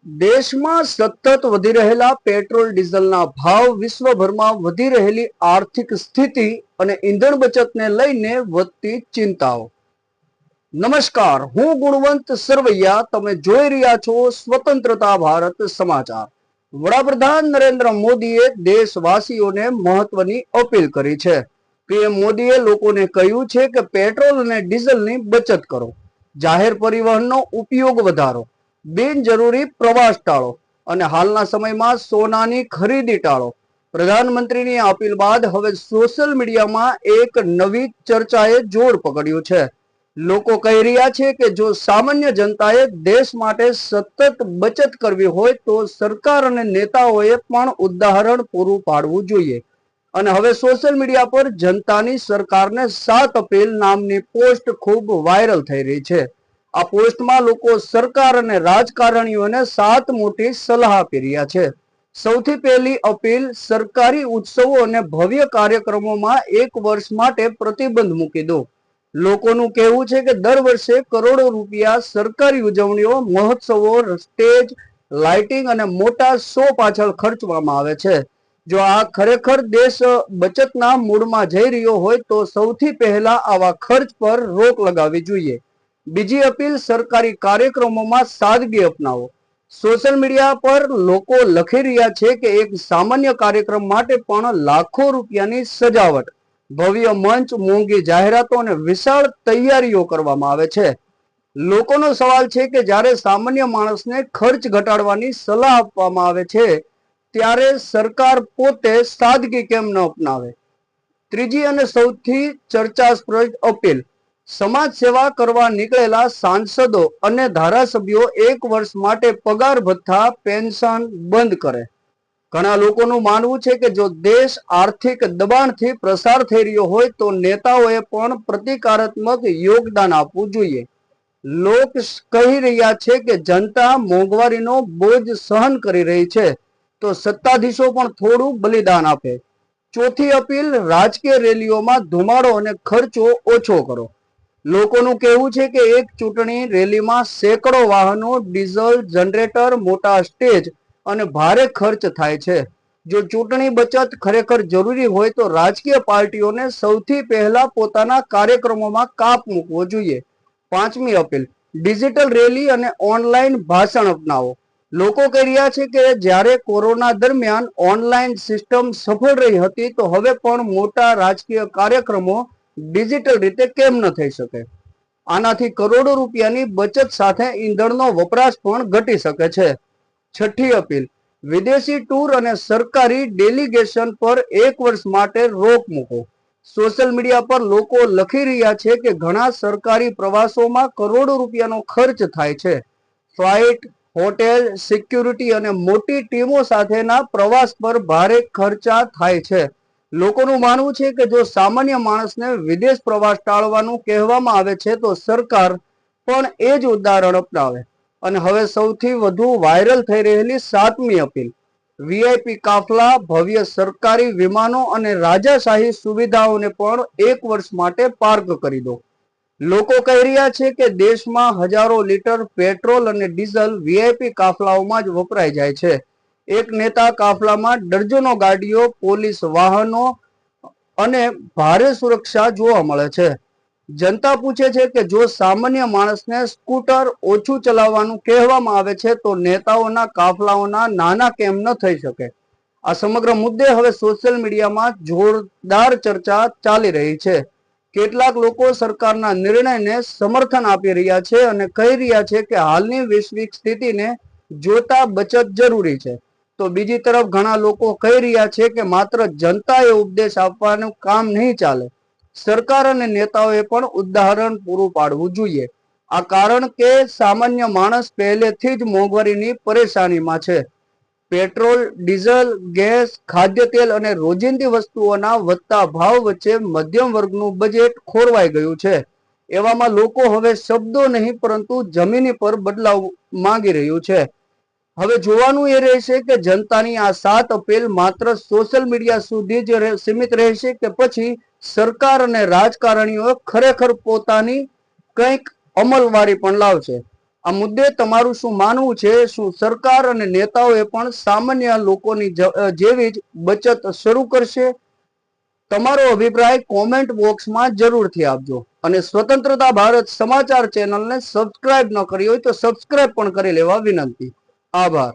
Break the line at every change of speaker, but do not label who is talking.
દેશમાં સતત વધી રહેલા પેટ્રોલ ડીઝલના ભાવ, વિશ્વભરમાં વધી રહેલી આર્થિક સ્થિતિ અને ઈંધણ બચતને લઈને વધતી ચિંતાઓ. નમસ્કાર, હું ગુણવંત સરવૈયા. તમે જોઈ રહ્યા છો સ્વતંત્રતા ભારત સમાચાર. વડાપ્રધાન નરેન્દ્ર મોદીએ દેશવાસીઓને મહત્વની અપીલ કરી છે. પીએમ મોદીએ લોકોને કહ્યું છે કે પેટ્રોલ અને ડીઝલની બચત કરો, જાહેર પરિવહનનો ઉપયોગ વધારો, બિનજરૂરી પ્રવાસ ટાળો અને હાલના સમયમાં સોનાની ખરીદી ટાળો. પ્રધાનમંત્રીની અપીલ બાદ હવે સોશિયલ મીડિયામાં એક નવી ચર્ચાએ જોર પકડ્યું છે. લોકો કહી રહ્યા છે કે જો સામાન્ય જનતાએ દેશ માટે સતત બચત કરવી હોય તો સરકાર અને નેતાઓએ પણ ઉદાહરણ પૂરું પાડવું જોઈએ. અને હવે સોશિયલ મીડિયા પર જનતાની સરકારને 7 અપીલ નામની પોસ્ટ ખૂબ વાયરલ થઈ રહી છે. આ પોસ્ટમાં લોકો સરકાર અને રાજકારણીઓને 7 મોટી સલાહ આપી રહ્યા છે. સૌથી પહેલી અપીલ, સરકારી ઉત્સવો અને ભવ્ય કાર્યક્રમોમાં 1 વર્ષ માટે પ્રતિબંધ મૂકી દો. લોકોનું કહેવું છે કે દર વર્ષે કરોડો રૂપિયા સરકારી ઉજવણીઓ, મહોત્સવો, સ્ટેજ લાઇટિંગ અને મોટા શો પાછળ ખર્ચવામાં આવે છે. જો આ ખરેખર દેશ બચતના મૂડમાં જઈ રહ્યો હોય તો સૌથી પહેલા આવા ખર્ચ પર રોક લગાવવી જોઈએ. બીજી અપીલ, સરકારી કાર્યક્રમોમાં સાદગી અપનાવો. સોશિયલ મીડિયા પર લોકો લખી રહ્યા છે કે એક સામાન્ય કાર્યક્રમ માટે પણ લાખો રૂપિયાની સજાવટ, ભવ્ય મંચ, મોંઘી જાહેરાતો અને વિશાળ તૈયારીઓ કરવામાં આવે છે. લોકોનો સવાલ છે કે જ્યારે સામાન્ય માણસને ખર્ચ ઘટાડવાની સલાહ આપવામાં આવે છે ત્યારે સરકાર પોતે સાદગી કેમ ન અપનાવે? ત્રીજી અને સૌથી ચર્ચાસ્પદ અપીલ, સમાજ સેવા કરવા નીકળેલા સાંસદો અને ધારાસભ્યો 1 વર્ષ માટે પગાર ભથ્થા, પેન્શન બંધ કરે. ઘણા લોકોનું માનવું છે કે જો દેશ આર્થિક દબાણથી પસાર થઈ રહ્યો હોય તો નેતાઓએ પણ પ્રતિકારાત્મક યોગદાન આપવું જોઈએ. લોક કહી રહ્યા છે કે જનતા મોંઘવારીનો બોજ સહન કરી રહી છે, તો સત્તાધીશો પણ થોડું બલિદાન આપે. ચોથી અપીલ, રાજકીય રેલીઓમાં ધુમાડો અને ખર્ચો ઓછો કરો. લોકોનું કહેવું છે કે એક ચૂંટણી રેલીમાં સેંકડો વાહનો, ડીઝલ જનરેટર, મોટા સ્ટેજ અને ભારે ખર્ચ થાય છે. જો ચૂંટણી બચત ખરેખર જરૂરી હોય તો રાજકીય પાર્ટીઓને સૌથી પહેલા પોતાના કાર્યક્રમોમાં કાપ મૂકવો જોઈએ. પાંચમી અપીલ, ડિજિટલ રેલી અને ઓનલાઈન ભાષણ અપનાવો. લોકો કહી રહ્યા છે કે જ્યારે કોરોના દરમિયાન ઓનલાઈન સિસ્ટમ સફળ રહી હતી તો હવે પણ મોટા રાજકીય કાર્યક્રમો ડિજિટલ રીતે કેમ ન થઈ શકે? આનાથી કરોડો રૂપિયાની બચત સાથે ઈંધણનો વપરાશ પણ ઘટી શકે છે. છઠ્ઠી અપીલ, વિદેશી ટૂર અને સરકારી ડેલિગેશન પર 1 વર્ષ માટે રોક મૂકો. સોશિયલ મીડિયા પર લોકો લખી રહ્યા છે કે ઘણા સરકારી પ્રવાસોમાં કરોડો રૂપિયાનો ખર્ચ થાય છે. ફ્લાઇટ, હોટેલ, સિક્યુરિટી અને મોટી ટીમો સાથેના પ્રવાસ પર ભારે ખર્ચા થાય છે. લોકોનું માનવું છે કે જો સામાન્ય માણસને વિદેશ પ્રવાસ ટાળવાનું કહેવામાં આવે છે તો સરકાર પણ એ જ ઉદાહરણ અપનાવે. અને હવે સૌથી વધુ વાયરલ થઈ રહેલી 7મી અપીલ, વીઆઈપી કાફલા, ભવ્ય સરકારી વિમાનો અને રાજાશાહી સુવિધાઓને પણ 1 વર્ષ માટે પાર્ક કરી દો. લોકો કહી રહ્યા છે કે દેશમાં હજારો લીટર પેટ્રોલ અને ડીઝલ વીઆઈપી કાફલાઓમાં જ વપરાઈ જાય છે. એક નેતા કાફલામાં ડઝનો ગાડીઓ, પોલીસ વાહનો અને ભારે સુરક્ષા જોવા મળે છે. જનતા પૂછે છે કે જો સામાન્ય માણસને સ્કૂટર ઓછું ચલાવવાનું કહેવામાં આવે છે તો નેતાઓના કાફલાઓના નાના કેમ ન થઈ શકે? આ સમગ્ર મુદ્દે હવે સોશિયલ મીડિયામાં જોરદાર ચર્ચા ચાલી રહી છે. કેટલાક લોકો સરકારના નિર્ણયને સમર્થન આપી રહ્યા છે અને કહી રહ્યા છે કે હાલની વૈશ્વિક સ્થિતિને જોતા બચત જરૂરી છે. તો બીજી તરફ ઘણા લોકો કહી રહ્યા છે કે માત્ર જનતાએ ઉપદેશ આપવાનું કામ નહીં ચાલે, સરકાર અને નેતાઓએ પણ ઉદાહરણ પૂરું પાડવું જોઈએ. આ કારણ કે સામાન્ય માણસ પહેલેથી જ મોંઘવારીની પરેશાનીમાં છે. પેટ્રોલ, ડીઝલ, ગેસ, ખાદ્ય તેલ અને રોજિંદી વસ્તુઓના વધતા ભાવ વચ્ચે મધ્યમ વર્ગનું બજેટ ખોરવાઈ ગયું છે. એવામાં લોકો હવે શબ્દો નહીં પરંતુ જમીની પર બદલાવ માંગી રહ્યું છે. હવે જોવાનું એ રહેશે કે જનતાની આ 7 અપીલ માત્ર સોશિયલ મીડિયા સુધી જ સીમિત રહેશે કે પછી સરકાર અને રાજકારણીઓ ખરેખર પોતાની કંઈક અમલવારી પણ લાવશે. આ મુદ્દે તમારું શું માનવું છે? શું સરકાર અને નેતાઓએ પણ સામાન્ય લોકોની જેવી જ બચત શરૂ કરશે? તમારો અભિપ્રાય કોમેન્ટ બોક્સમાં જરૂરથી આપજો અને સ્વતંત્રતા ભારત સમાચાર ચેનલને સબસ્ક્રાઇબ ન કરી હોય તો સબસ્ક્રાઇબ પણ કરી લેવા વિનંતી. આભાર.